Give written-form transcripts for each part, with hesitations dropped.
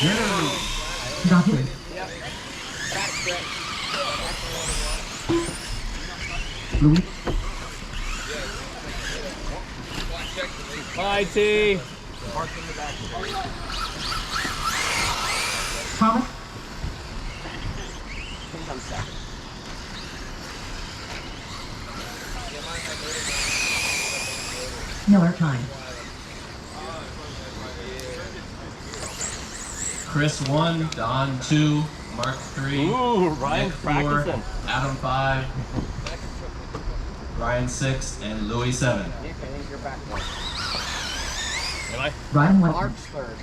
Got it. Louis. Bye, T. Thomas. Miller time. Chris 1, Don 2, Mark 3, Ooh, Ryan's Nick 4, practicing. Adam 5, Ryan 6, and Louis 7. Nick, I think you're back one. Am I? Ryan West. Mark's third.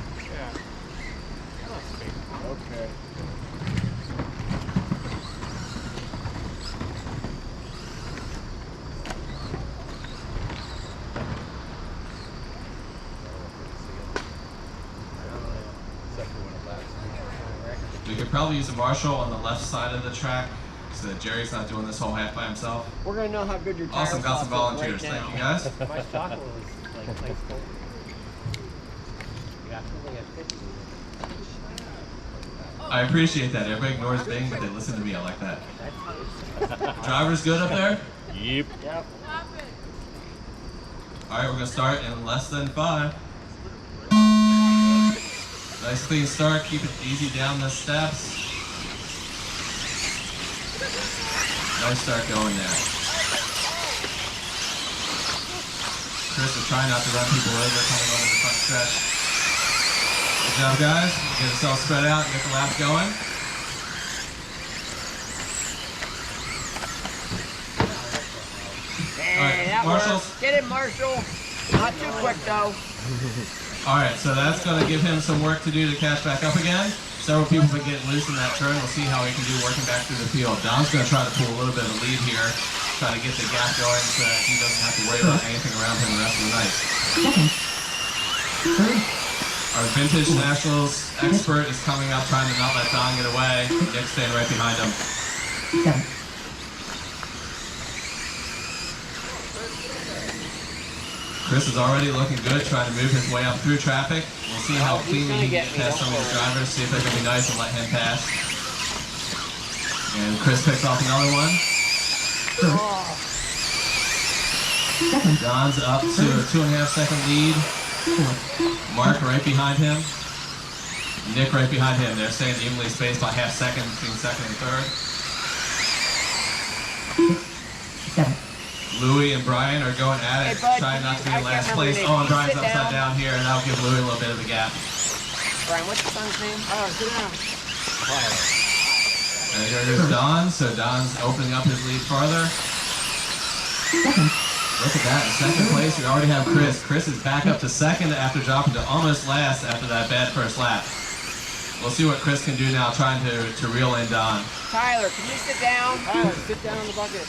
Okay. We could probably use a marshal on the left side of the track so that Jerry's not doing this whole half by himself. We're gonna know how good your tire Awesome, got some sauce is volunteers. right Thank now. you guys. My chocolate was like nice cold. Yeah, only at 50. I appreciate that. Everybody ignores Bing, but they listen to me. I like that. Driver's good up there? Yep. Yep. All right, we're gonna start in less than 5. Nice clean start. Keep it easy down the steps. Nice start going there. Chris is trying not to run people over coming over the front stretch. Good job, guys. Get yourself spread out and get the laps going. Hey, that Marshals. works. Get it, Marshall. Not too quick, though. All right, so that's going to give him some work to do to catch back up again. Several people have been getting loose in that turn. We'll see how he can do working back through the field. Don's going to try to pull a little bit of a lead here, try to get the gap going so that he doesn't have to worry about anything around him the rest of the night. Our Vintage Nationals expert is coming up trying to not let Don get away. Nick's staying right behind him. Chris is already looking good, trying to move his way up through traffic. We'll see how cleanly he can get past some of these drivers, see if they can be nice and let him pass. And Chris picks off another one. Don's up to a 2.5 second lead. Mark right behind him. Nick right behind him. They're staying evenly spaced by half second between second and third. Louis and Brian are going at it, trying not to be in last place. Oh, and Brian's upside down here, and that'll give Louis a little bit of a gap. Brian, what's your son's name? Oh, sit down. And here goes Don, so Don's opening up his lead farther. Look at that, in second place we already have Chris. Chris is back up to second after dropping to almost last after that bad first lap. We'll see what Chris can do now, trying to reel in Don. Tyler, can you sit down? Tyler, sit down on the bucket.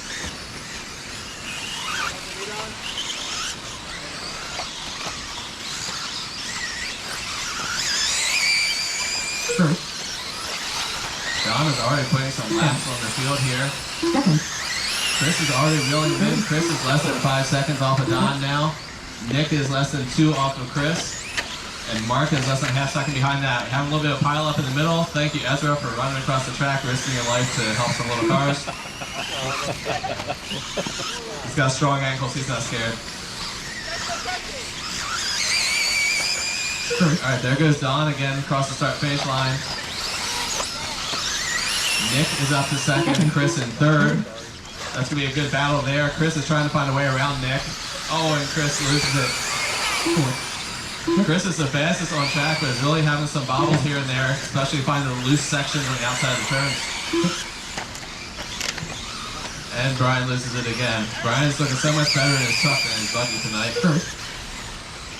Don is already putting some laps on the field here. Chris is already reeling in. Chris is less than 5 seconds off of Don now. Nick is less than 2 off of Chris. And Mark is less than a half second behind that. Having a little bit of pile up in the middle. Thank you, Ezra, for running across the track, risking your life to help some little cars. He's got strong ankles, he's not scared. Alright, there goes Don again across the start finish line. Nick is up to second, Chris in third. That's going to be a good battle there. Chris is trying to find a way around Nick. Oh, and Chris loses it. Chris is the fastest on track, but is really having some bobbles here and there, especially finding the loose sections on the outside of the turns. And Brian loses it again. Brian's looking so much better in his truck than his buggy tonight.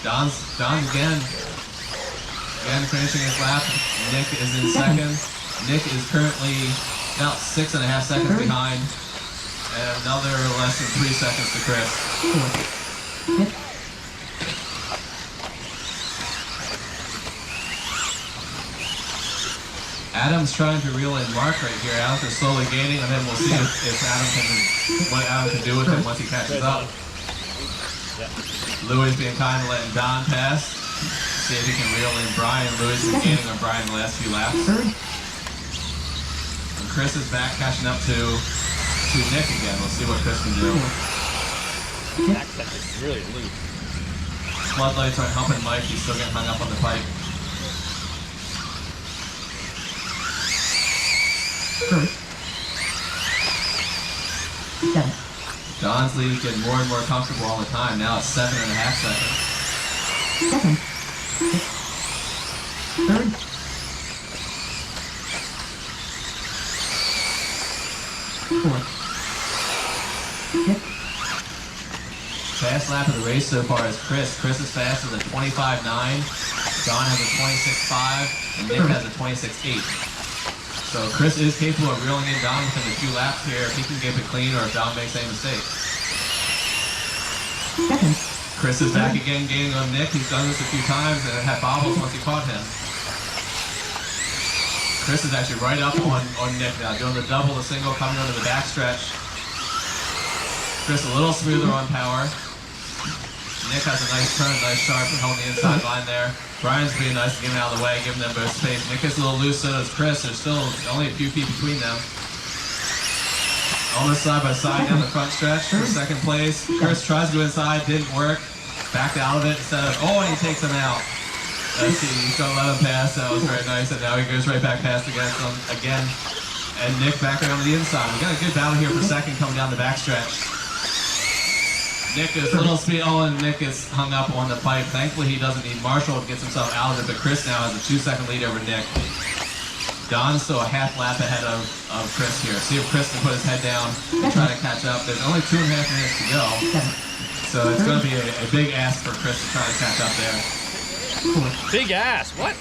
Don's again finishing his lap. Nick is in second. Nick is currently about 6.5 seconds behind, and another less than 3 seconds to Chris. Adam's trying to reel in Mark right here. Adam's is slowly gaining, and then we'll see what Adam can do with him once he catches up. Louis being kind of letting Don pass. See if he can reel in Brian. Louis is gaining on Brian the last few laps. Third. And Chris is back catching up to Nick again. We'll see what Chris can do. Back set is really loose. Floodlights aren't helping Mike. He's still getting hung up on the pipe. First. Seven. Don's lead is getting more and more comfortable all the time. Now it's 7.5 seconds. Second. Six. Third. Fourth. Fifth. Fast lap of the race so far is Chris. Chris is fastest at 25.9. Don has a 26.5. And Nick has a 26.8. So Chris is capable of reeling in Don within a few laps here if he can keep it clean or if Don makes any mistakes. Second. Chris is back again gaining on Nick. He's done this a few times and it had bobbles once he caught him. Chris is actually right up on Nick now, doing the double, the single, coming onto the backstretch. Chris a little smoother on power. Nick has a nice turn, nice sharp, and holding the inside line there. Brian's being nice to get him out of the way, giving them both space. Nick is a little loose, so does Chris. There's still only a few feet between them. Almost side by side down the front stretch for second place. Chris tries to go inside, didn't work. Backed out of it instead of, and he takes him out. Let's see, he's going to let him pass. That was very nice, and now he goes right back past against him again. And Nick back around the inside. We got a good battle here for second coming down the backstretch. Nick is a little speed, and Nick is hung up on the pipe. Thankfully, he doesn't need Marshall to get himself out of it, but Chris now has a 2-second lead over Nick. Don's still a half lap ahead of Chris here. See if Chris can put his head down and try to catch up. There's only 2.5 minutes to go. So it's going to be a big ask for Chris to try to catch up there. Big ass. What?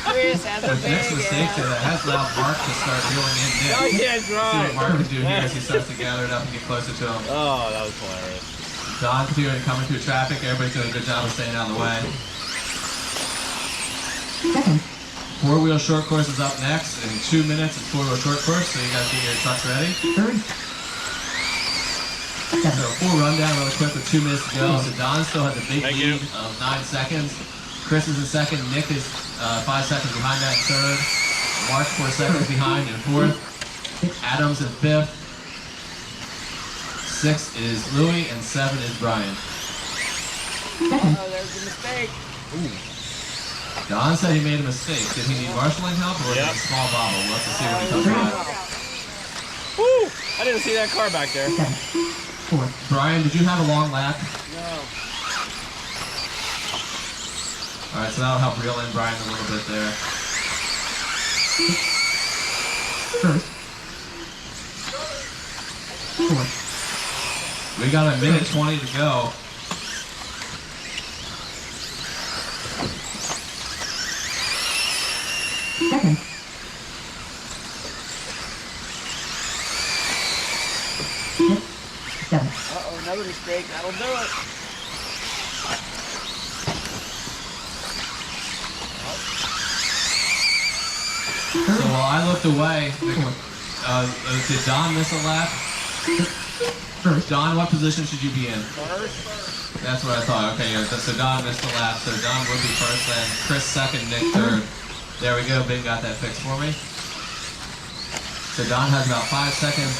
Chris has a With Nick's big mistake there, that has allowed Mark to start reeling in Nick. Oh, yeah, See what right. Mark can do here as he starts to gather it up and get closer to him. Oh, that was hilarious. Don continuing to come through traffic. Everybody's doing a good job of staying out of the way. Second. Four-wheel short course is up next. In 2 minutes, it's four-wheel short course, so you guys get your trucks ready. Third. So full rundown really quick with 2 minutes to go. So Don still has a big Thank lead you. of 9 seconds. Chris is in second. Nick is 5 seconds behind that in third. Mark 4 seconds behind in fourth. Adams in fifth. 6 is Louis and 7 is Brian. Second. Oh, there's a mistake. Don said he made a mistake. Did he need marshalling help or was it a small bobble? We'll have to see when he comes back. Woo! I didn't see that car back there. Seven. Fourth. Brian, did you have a long lap? No. All right, so that'll help reel in Brian a little bit there. First. Fourth. We got a minute 20 to go. Second. Six. Seven. Uh-oh, another mistake. That'll do it. So while I looked away, did Don miss a lap? First. Don, what position should you be in? First. That's what I thought. Okay, yeah, so Don missed a lap, so Don would be first, then Chris second, Nick third. There we go, Big got that fixed for me. So Don has about 5 seconds